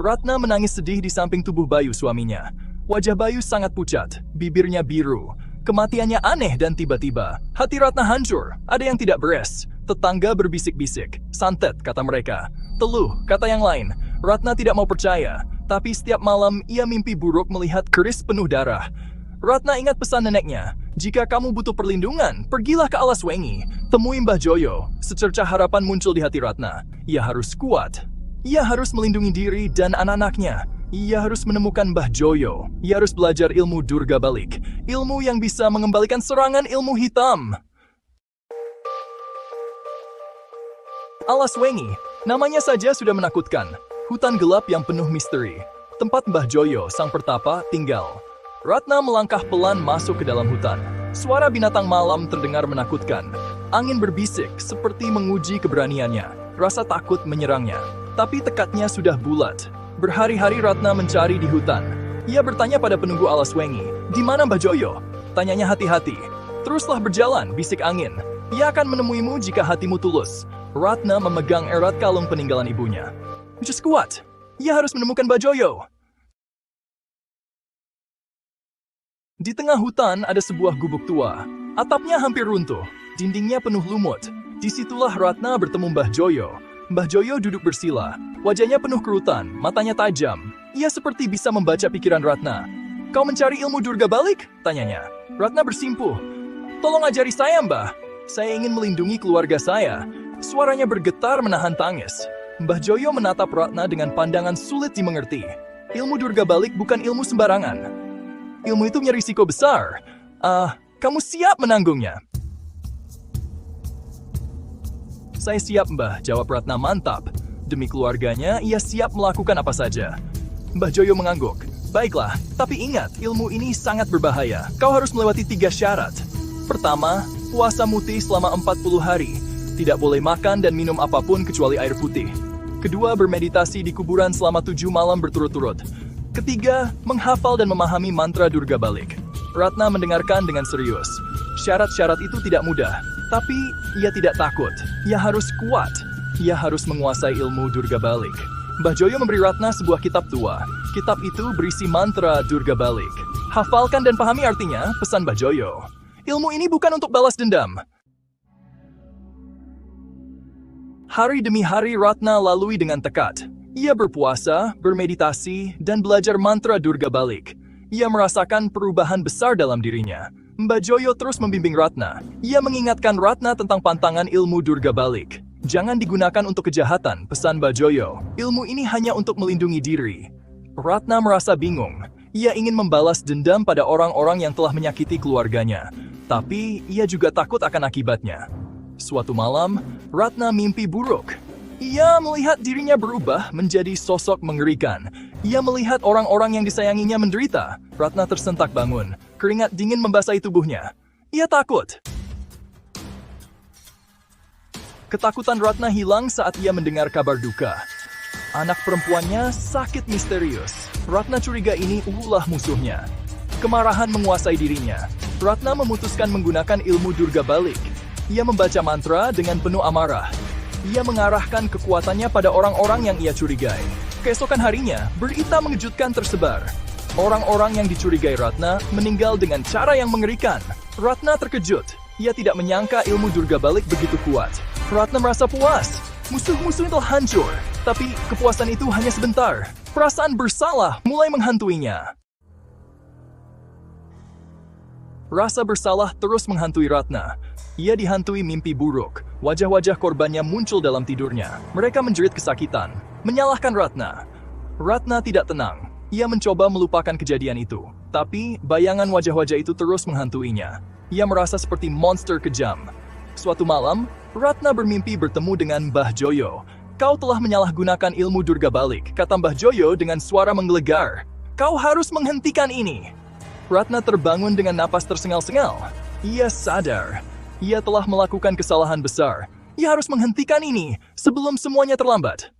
Ratna menangis sedih di samping tubuh Bayu suaminya. Wajah Bayu sangat pucat, bibirnya biru. Kematiannya aneh dan tiba-tiba. Hati Ratna hancur, ada yang tidak beres. Tetangga berbisik-bisik. Santet, kata mereka. Teluh, kata yang lain. Ratna tidak mau percaya, tapi setiap malam ia mimpi buruk melihat keris penuh darah. Ratna ingat pesan neneknya, jika kamu butuh perlindungan, pergilah ke Alaswengi, temui Mbah Joyo. Secercah harapan muncul di hati Ratna. Ia harus kuat. Ia harus melindungi diri dan anak-anaknya. Ia harus menemukan Mbah Joyo. Ia harus belajar ilmu Durga Balik. Ilmu yang bisa mengembalikan serangan ilmu hitam. Alaswengi, namanya saja sudah menakutkan. Hutan gelap yang penuh misteri. Tempat Mbah Joyo, sang pertapa, tinggal. Ratna melangkah pelan masuk ke dalam hutan. Suara binatang malam terdengar menakutkan. Angin berbisik seperti menguji keberaniannya. Rasa takut menyerangnya. Tapi tekadnya sudah bulat. Berhari-hari Ratna mencari di hutan. Ia bertanya pada penunggu Alaswengi, "Di mana Mbah Joyo?" Tanyanya hati-hati. "Teruslah berjalan," bisik angin. "Ia akan menemuimu jika hatimu tulus." Ratna memegang erat kalung peninggalan ibunya. "Just kuat. Ia harus menemukan Mbah Joyo." Di tengah hutan ada sebuah gubuk tua. Atapnya hampir runtuh, dindingnya penuh lumut. Disitulah Ratna bertemu Mbah Joyo. Mbah Joyo duduk bersila, wajahnya penuh kerutan, matanya tajam. Ia seperti bisa membaca pikiran Ratna. "Kau mencari ilmu Durga Balik?" tanyanya. Ratna bersimpuh. "Tolong ajari saya, Mbah. Saya ingin melindungi keluarga saya." Suaranya bergetar menahan tangis. Mbah Joyo menatap Ratna dengan pandangan sulit dimengerti. "Ilmu Durga Balik bukan ilmu sembarangan. Ilmu itu punya risiko besar. Kamu siap menanggungnya?" "Saya siap, Mbah," jawab Ratna mantap. Demi keluarganya, ia siap melakukan apa saja. Mbah Joyo mengangguk. "Baiklah, tapi ingat, ilmu ini sangat berbahaya. Kau harus melewati 3 syarat. Pertama, puasa muti selama 40 hari. Tidak boleh makan dan minum apapun kecuali air putih. Kedua, bermeditasi di kuburan selama 7 malam berturut-turut. Ketiga, menghafal dan memahami mantra Durga Balik." Ratna mendengarkan dengan serius. Syarat-syarat itu tidak mudah, tapi ia tidak takut. Ia harus kuat. Ia harus menguasai ilmu Durga Balik. Mbah Joyo memberi Ratna sebuah kitab tua. Kitab itu berisi mantra Durga Balik. "Hafalkan dan pahami artinya," pesan Mbah Joyo. "Ilmu ini bukan untuk balas dendam." Hari demi hari Ratna lalui dengan tekad. Ia berpuasa, bermeditasi, dan belajar mantra Durga Balik. Ia merasakan perubahan besar dalam dirinya. Mbah Joyo terus membimbing Ratna. Ia mengingatkan Ratna tentang pantangan ilmu Durga Balik. "Jangan digunakan untuk kejahatan," pesan Mbah Joyo. "Ilmu ini hanya untuk melindungi diri." Ratna merasa bingung. Ia ingin membalas dendam pada orang-orang yang telah menyakiti keluarganya. Tapi ia juga takut akan akibatnya. Suatu malam, Ratna mimpi buruk. Ia melihat dirinya berubah menjadi sosok mengerikan. Ia melihat orang-orang yang disayanginya menderita. Ratna tersentak bangun. Keringat dingin membasahi tubuhnya. Ia takut. Ketakutan Ratna hilang saat ia mendengar kabar duka. Anak perempuannya sakit misterius. Ratna curiga ini ulah musuhnya. Kemarahan menguasai dirinya. Ratna memutuskan menggunakan ilmu Durga Balik. Ia membaca mantra dengan penuh amarah. Ia mengarahkan kekuatannya pada orang-orang yang ia curigai. Keesokan harinya, berita mengejutkan tersebar. Orang-orang yang dicurigai Ratna meninggal dengan cara yang mengerikan. Ratna terkejut. Ia tidak menyangka ilmu Durga Balik begitu kuat. Ratna merasa puas. Musuh-musuh telah hancur. Tapi kepuasan itu hanya sebentar. Perasaan bersalah mulai menghantuinya. Rasa bersalah terus menghantui Ratna. Ia dihantui mimpi buruk. Wajah-wajah korbannya muncul dalam tidurnya. Mereka menjerit kesakitan, menyalahkan Ratna. Ratna tidak tenang. Ia mencoba melupakan kejadian itu. Tapi bayangan wajah-wajah itu terus menghantuinya. Ia merasa seperti monster kejam. Suatu malam, Ratna bermimpi bertemu dengan Mbah Joyo. "Kau telah menyalahgunakan ilmu Durga Balik," kata Mbah Joyo dengan suara menggelegar. "Kau harus menghentikan ini." Ratna terbangun dengan napas tersengal-sengal. Ia sadar. Ia telah melakukan kesalahan besar. Ia harus menghentikan ini sebelum semuanya terlambat.